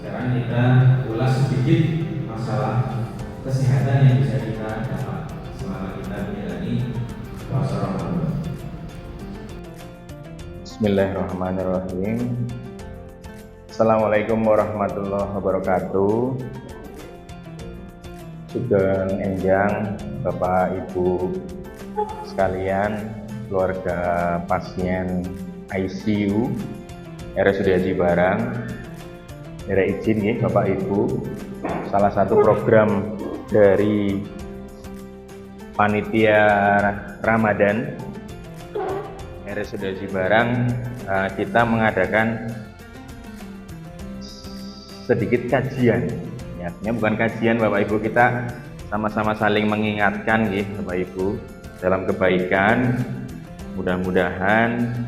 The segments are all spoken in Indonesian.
Sekarang kita ulas sedikit masalah kesehatan yang bisa kita dapat selama kita menjalani puasa Ramadan. Bismillahirrahmanirrahim. Assalamualaikum warahmatullahi wabarakatuh. Sugeng enjang Bapak Ibu sekalian, keluarga pasien ICU RSUD Haji Barang. Ada izin ya Bapak Ibu, salah satu program dari panitia Ramadan RSUD Haji Barang, kita mengadakan sedikit kajian. Ya, artinya bukan kajian Bapak Ibu, kita sama-sama saling mengingatkan ya Bapak Ibu dalam kebaikan. Mudah-mudahan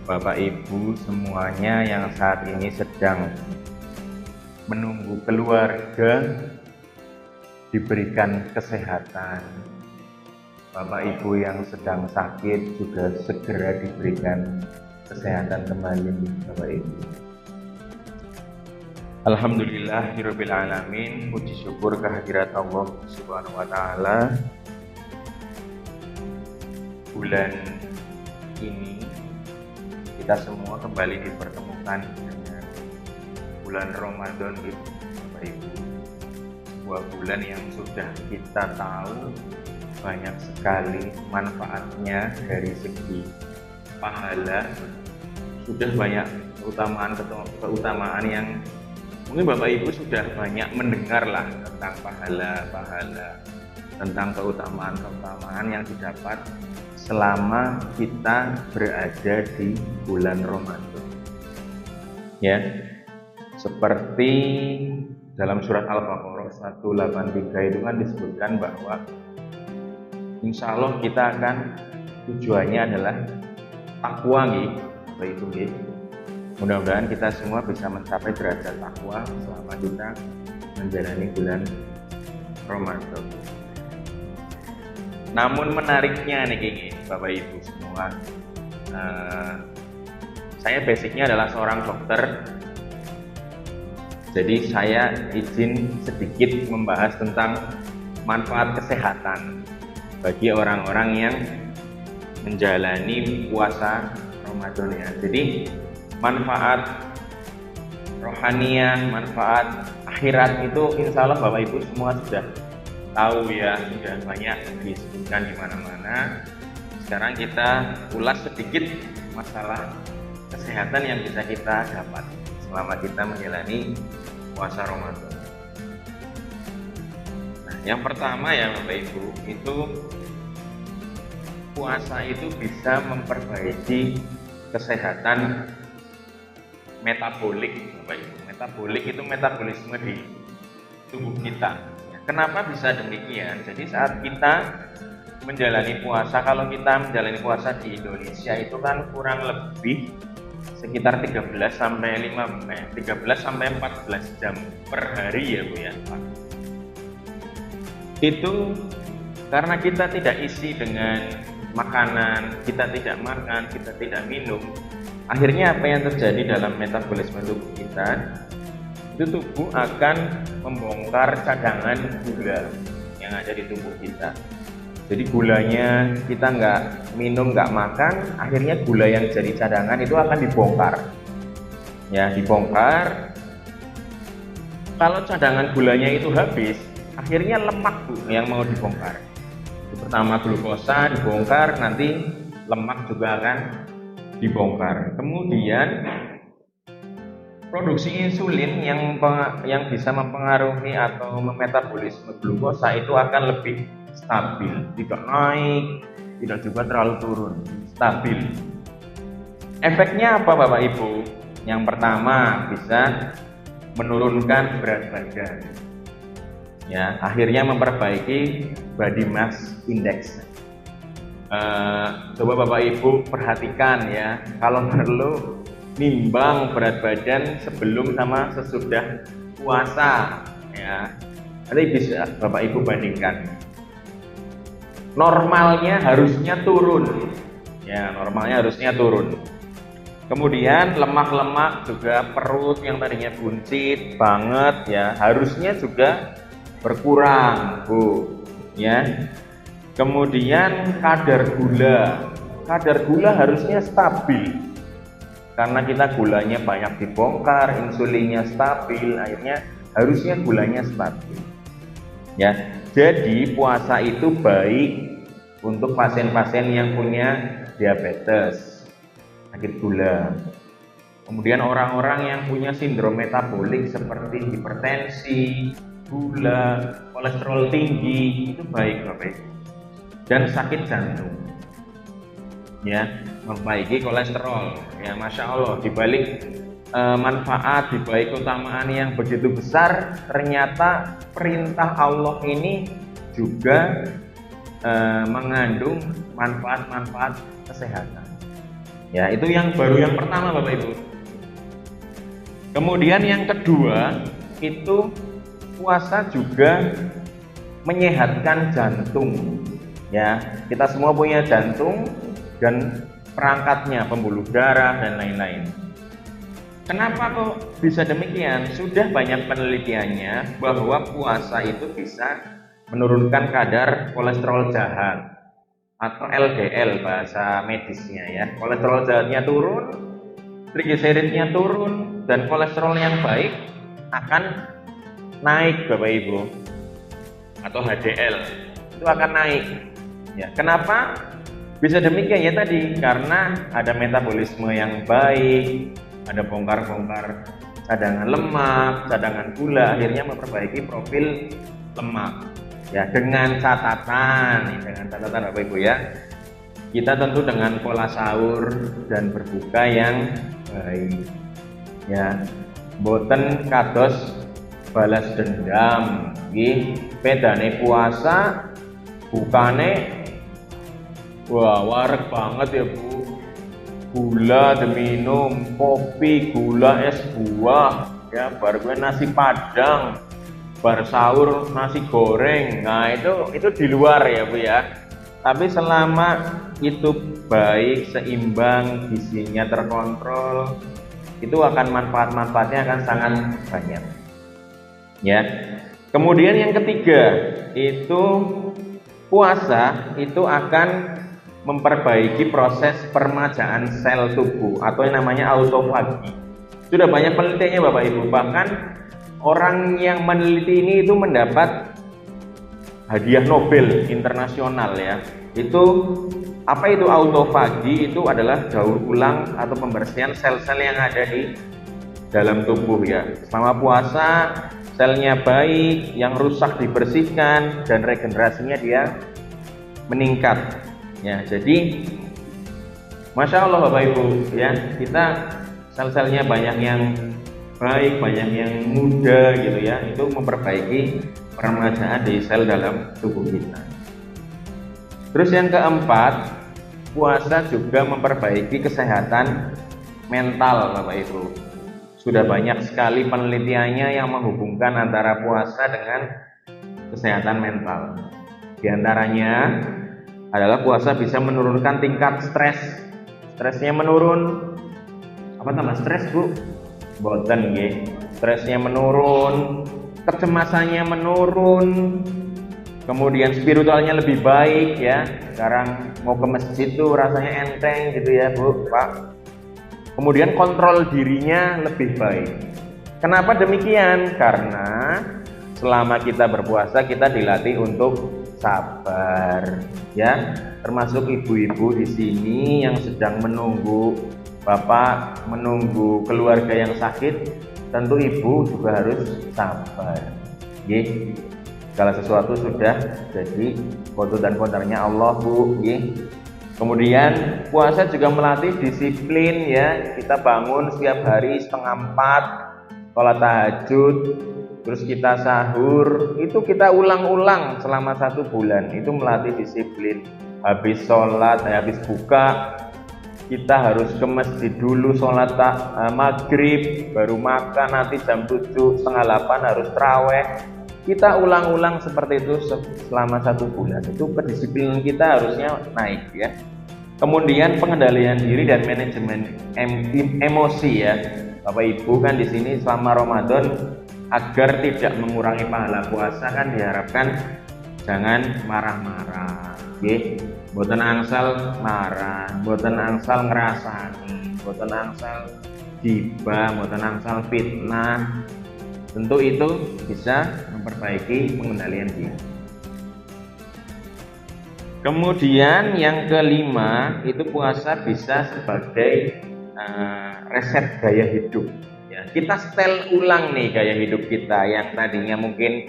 Bapak Ibu semuanya yang saat ini sedang menunggu keluarga diberikan kesehatan. Bapak Ibu yang sedang sakit juga segera diberikan kesehatan kembali Bapak Ibu. Alhamdulillahirabbil alamin, puji syukur kehadirat Allah Subhanahu wa taala. Bulan ini kita semua kembali dipertemukan dengan bulan Ramadan Bapak Ibu. Sebuah bulan yang sudah kita tahu banyak sekali manfaatnya dari segi pahala. Sudah banyak keutamaan yang mungkin Bapak Ibu sudah banyak mendengar lah tentang pahala-pahala, tentang keutamaan-keutamaan yang didapat selama kita berada di bulan Ramadan. Ya, seperti dalam surat Al-Baqarah 183 itu kan disebutkan bahwa insya Allah kita akan tujuannya adalah takwa nih, Bapak Ibu nih. Mudah-mudahan kita semua bisa mencapai derajat takwa selama kita menjalani bulan Ramadan. Namun menariknya nih gini, Bapak Ibu semua, saya basicnya adalah seorang dokter. Jadi saya izin sedikit membahas tentang manfaat kesehatan bagi orang-orang yang menjalani puasa Ramadan ya. Jadi manfaat rohaniah, manfaat akhirat itu insya Allah Bapak Ibu semua sudah tahu ya, sudah banyak disebutkan di mana-mana. Sekarang kita ulas sedikit masalah kesehatan yang bisa kita dapat selama kita menjalani puasa Ramadan. Nah, yang pertama ya Bapak Ibu, itu puasa itu bisa memperbaiki kesehatan metabolik Bapak Ibu. Metabolik itu metabolisme di tubuh kita. Kenapa bisa demikian? Jadi saat kita menjalani puasa, kalau kita menjalani puasa di Indonesia itu kan kurang lebih sekitar 13 sampai 14 jam per hari ya Bu ya. Itu karena kita tidak isi dengan makanan, kita tidak makan, kita tidak minum. Akhirnya apa yang terjadi dalam metabolisme tubuh kita? Itu tubuh akan membongkar cadangan gula yang ada di tubuh kita. Jadi gulanya kita nggak minum, nggak makan, akhirnya gula yang jadi cadangan itu akan dibongkar. Ya, dibongkar. Kalau cadangan gulanya itu habis, akhirnya lemak Bu yang mau dibongkar. Pertama glukosa dibongkar, nanti lemak juga akan dibongkar. Kemudian produksi insulin yang bisa mempengaruhi atau memetabolisme glukosa itu akan lebih stabil, tidak naik, tidak juga terlalu turun, stabil. Efeknya apa Bapak Ibu? Yang pertama bisa menurunkan berat badan. Ya, akhirnya memperbaiki body mass index. Coba Bapak Ibu perhatikan ya, kalau perlu nimbang berat badan sebelum sama sesudah puasa ya. Nanti bisa Bapak Ibu bandingkan. Normalnya harusnya turun. Ya, normalnya harusnya turun. Kemudian lemak-lemak juga, perut yang tadinya buncit banget ya harusnya juga berkurang, Bu, ya. Kemudian kadar gula harusnya stabil. Karena kita gulanya banyak dibongkar, insulinnya stabil, akhirnya harusnya gulanya stabil. Ya. Jadi puasa itu baik untuk pasien-pasien yang punya diabetes, sakit gula. Kemudian orang-orang yang punya sindrom metabolik seperti hipertensi, gula, kolesterol tinggi, itu baik Bapak Ibu. Dan sakit jantung. Ya, memperbaiki kolesterol. Ya, Masya Allah, dibalik manfaat, dibalik keutamaan yang begitu besar, ternyata perintah Allah ini juga mengandung manfaat-manfaat kesehatan. Ya, itu yang baru yang pertama Bapak Ibu. Kemudian yang kedua, itu puasa juga menyehatkan jantung. Ya, kita semua punya jantung dan perangkatnya, pembuluh darah dan lain-lain. Kenapa kok bisa demikian? Sudah banyak penelitiannya bahwa puasa itu bisa menurunkan kadar kolesterol jahat atau LDL bahasa medisnya ya. Kolesterol jahatnya turun, trigliseridnya turun, dan kolesterol yang baik akan naik Bapak Ibu, atau HDL itu akan naik. Ya, kenapa bisa demikian ya tadi? Karena ada metabolisme yang baik, ada bongkar-bongkar cadangan lemak, cadangan gula, akhirnya memperbaiki profil lemak. Ya, dengan catatan Bapak Ibu ya, kita tentu dengan pola sahur dan berbuka yang baik. Ya, boten kados balas dendam. Nggih, bedane puasa bukane wah wareg banget ya Bu. Gula diminum, kopi, gula, es buah, ya bar gue nasi padang, bar sahur nasi goreng. Nah itu di luar ya Bu ya. Tapi selama itu baik, seimbang, gizinya terkontrol, itu akan manfaat-manfaatnya akan sangat banyak. Ya. Kemudian yang ketiga, itu puasa itu akan memperbaiki proses permajaan sel tubuh atau yang namanya autofagi. Sudah banyak penelitiannya Bapak Ibu, bahkan orang yang meneliti ini itu mendapat hadiah Nobel internasional ya. Itu apa itu autofagi? Itu adalah daur ulang atau pembersihan sel-sel yang ada di dalam tubuh ya. Selama puasa selnya baik, yang rusak dibersihkan dan regenerasinya dia meningkat. Ya, jadi Masya Allah Bapak Ibu ya, kita sel-selnya banyak yang baik, banyak yang muda gitu ya, itu memperbaiki permajaan di sel dalam tubuh kita. Terus yang keempat, puasa juga memperbaiki kesehatan mental Bapak Ibu. Sudah banyak sekali penelitiannya yang menghubungkan antara puasa dengan kesehatan mental. Di antaranya adalah puasa bisa menurunkan tingkat stres. Stresnya menurun. Apa tambah stres Bu? Boten nggih. Stresnya menurun, kecemasannya menurun, kemudian spiritualnya lebih baik ya. Sekarang mau ke masjid tuh rasanya enteng gitu ya Bu, Pak. Kemudian kontrol dirinya lebih baik. Kenapa demikian? Karena selama kita berpuasa kita dilatih untuk sabar ya, termasuk ibu-ibu di sini yang sedang menunggu bapak, menunggu keluarga yang sakit, tentu ibu juga harus sabar. Nggih. Segala sesuatu sudah jadi qada dan qadarnya Allah Bu. Nggih. Kemudian puasa juga melatih disiplin ya. Kita bangun setiap hari 3:30, sholat tahajud, terus kita sahur, itu kita ulang-ulang selama 1 bulan. Itu melatih disiplin. Habis sholat, habis buka, kita harus ke masjid dulu sholat maghrib, baru makan, nanti jam 7, setengah 8 harus traweh. Kita ulang-ulang seperti itu selama 1 bulan. Itu kedisiplinan kita harusnya naik ya. Kemudian pengendalian diri dan manajemen emosi ya. Bapak Ibu kan di sini selama Ramadan agar tidak mengurangi pahala puasa kan diharapkan jangan marah-marah. Nggih, mboten angsal marah, mboten angsal ngrasani, mboten angsal gibah, mboten angsal fitnah. Tentu itu bisa memperbaiki pengendalian diri. Kemudian yang kelima itu puasa bisa sebagai reset gaya hidup. Ya, kita setel ulang nih gaya hidup kita yang tadinya mungkin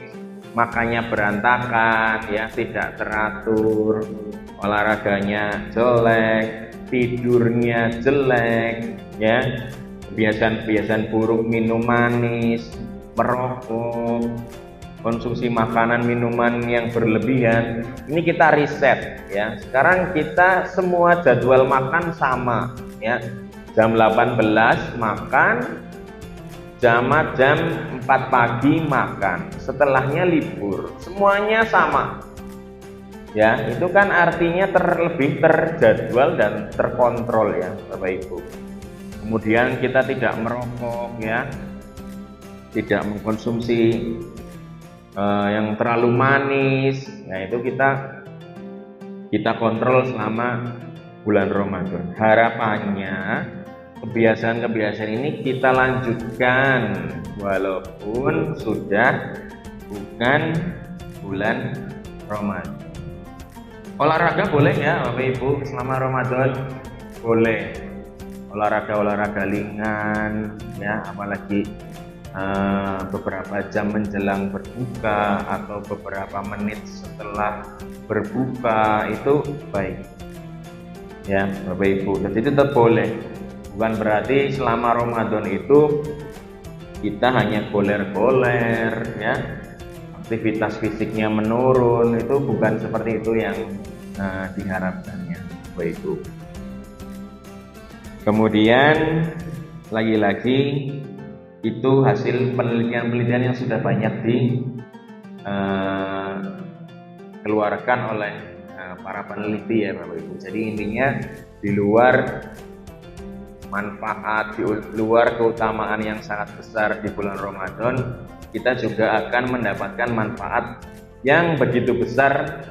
makannya berantakan, ya tidak teratur, olahraganya jelek, tidurnya jelek, ya kebiasaan-kebiasaan buruk, minum manis, merokok, konsumsi makanan minuman yang berlebihan. Ini kita riset ya. Sekarang kita semua jadwal makan sama ya. Jam 18 makan, jam 4 pagi makan, setelahnya libur. Semuanya sama. Ya, itu kan artinya lebih terjadwal dan terkontrol ya, Bapak Ibu. Kemudian kita tidak merokok ya. Tidak mengkonsumsi yang terlalu manis, nah itu kita kontrol selama bulan Ramadan. Harapannya kebiasaan-kebiasaan ini kita lanjutkan walaupun sudah bukan bulan Ramadan. Olahraga boleh ya Bapak Ibu selama Ramadan, boleh olahraga ringan ya, apalagi beberapa jam menjelang berbuka atau beberapa menit setelah berbuka itu baik ya Bapak Ibu. Jadi tetap boleh, bukan berarti selama Ramadan itu kita hanya goler-goler ya, aktivitas fisiknya menurun, itu bukan seperti itu yang diharapkannya Bapak Ibu. Kemudian lagi-lagi itu hasil penelitian-penelitian yang sudah banyak dikeluarkan oleh para peneliti ya Bapak Ibu. Jadi intinya di luar manfaat, di luar keutamaan yang sangat besar di bulan Ramadan, kita juga akan mendapatkan manfaat yang begitu besar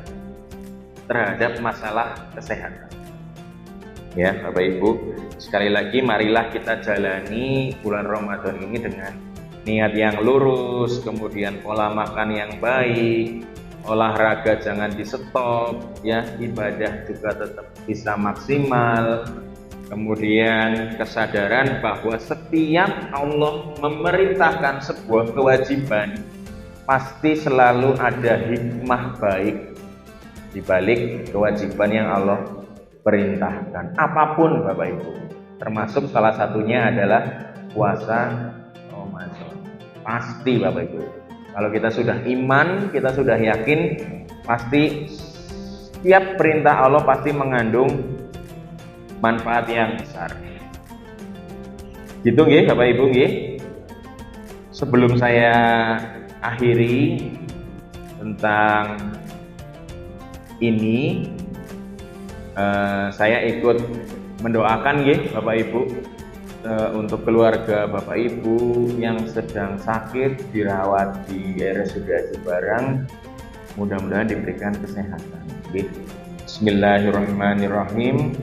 terhadap masalah kesehatan. Ya Bapak Ibu, sekali lagi marilah kita jalani bulan Ramadan ini dengan niat yang lurus, kemudian pola makan yang baik, olahraga jangan di stop ya, ibadah juga tetap bisa maksimal. Kemudian kesadaran bahwa setiap Allah memerintahkan sebuah kewajiban pasti selalu ada hikmah baik di balik kewajiban yang Allah perintahkan, apapun Bapak Ibu, termasuk salah satunya adalah puasa Ramadan. Pasti Bapak Ibu, kalau kita sudah iman, kita sudah yakin, pasti setiap perintah Allah pasti mengandung manfaat yang besar. Gitu nggih Bapak Ibu nggih. Sebelum saya akhiri tentang ini, saya ikut mendoakan nggih Bapak Ibu untuk keluarga Bapak Ibu yang sedang sakit dirawat di RSUD Aji Barang, mudah-mudahan diberikan kesehatan. Bismillahirrahmanirrahim.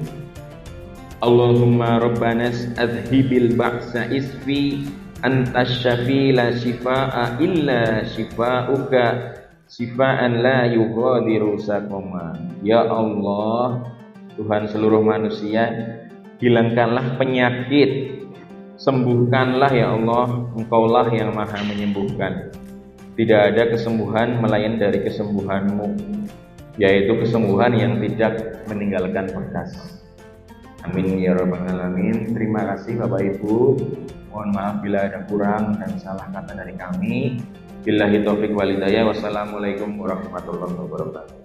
Allahumma rabbana adhibil ba'sa isfi anta syafi la shifaa illa shifauka shifaan la yughadiru saqama. Ya Allah, Tuhan seluruh manusia, hilangkanlah penyakit, sembuhkanlah ya Allah, Engkaulah yang maha menyembuhkan. Tidak ada kesembuhan melain dari kesembuhan-Mu, yaitu kesembuhan yang tidak meninggalkan bekas. Amin ya rabbal alamin. Terima kasih Bapak Ibu, mohon maaf bila ada kurang dan salah kata dari kami. Billahi taufiq wal hidayah. Wassalamualaikum warahmatullahi wabarakatuh.